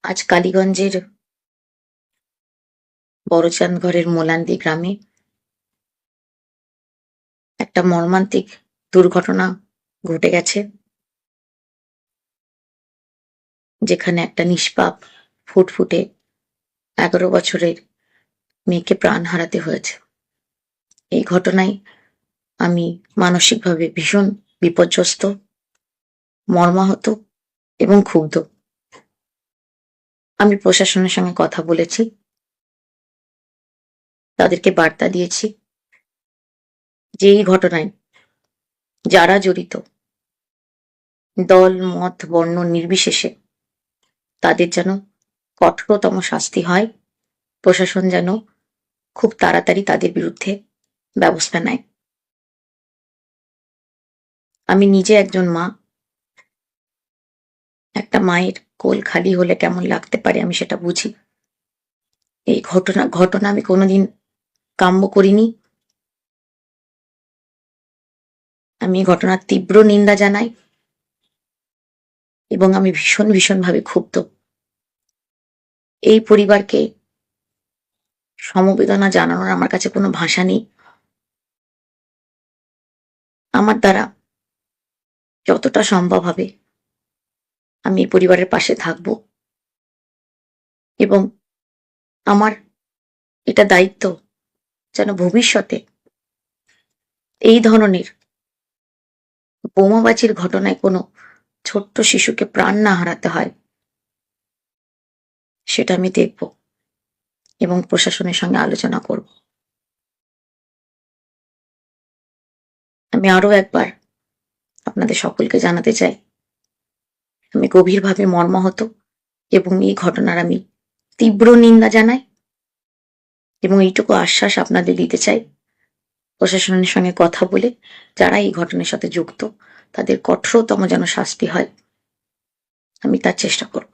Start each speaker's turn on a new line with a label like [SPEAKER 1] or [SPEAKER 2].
[SPEAKER 1] আজ কালীগঞ্জের বড়চাঁদঘরের মোলান্দি গ্রামে একটা মর্মান্তিক দুর্ঘটনা ঘটে গেছে, যেখানে একটা নিষ্পাপ ফুটফুটে 11 বছরের মেয়েকে প্রাণ হারাতে হয়েছে। এই ঘটনায় আমি মানসিকভাবে ভীষণ বিপর্যস্ত, মর্মাহত এবং ক্ষুব্ধ। আমি প্রশাসনের সঙ্গে কথা বলেছি, তাদেরকে বার্তা দিয়েছি যে এই ঘটনায় যারা জড়িত, দল মত বর্ণ নির্বিশেষে তাদের যেন কঠোরতম শাস্তি হয়। প্রশাসন যেন খুব তাড়াতাড়ি তাদের বিরুদ্ধে ব্যবস্থা নেয়। আমি নিজে একজন মা। একটা মায়ের কোল খালি হলে কেমন লাগতে পারে আমি সেটা বুঝি। এই ঘটনা আমি কোনোদিন কাম্য করিনি। আমি এই ঘটনার তীব্র নিন্দা জানাই এবং আমি ভীষণভাবে ক্ষুব্ধ। এই পরিবারকে সমবেদনা জানানোর আমার কাছে কোনো ভাষা নেই। আমার দ্বারা যতটা সম্ভব হবে আমি এই পরিবারের পাশে থাকবো এবং আমার এটা দায়িত্ব যেন ভবিষ্যতে এই ধরনের বোমাবাজির ঘটনায় কোনো ছোট্ট শিশুকে প্রাণ না হারাতে হয়, সেটা আমি দেখব এবং প্রশাসনের সঙ্গে আলোচনা করব। আমি আরো একবার আপনাদের সকলকে জানাতে চাই, আমি গভীরভাবে মর্মাহত এবং এই ঘটনার আমি তীব্র নিন্দা জানাই এবং এইটুকু আশ্বাস আপনাদের দিতে চাই, প্রশাসনের সঙ্গে কথা বলে যারা এই ঘটনার সাথে যুক্ত তাদের কঠোরতম যেন শাস্তি হয়, আমি তার চেষ্টা করব।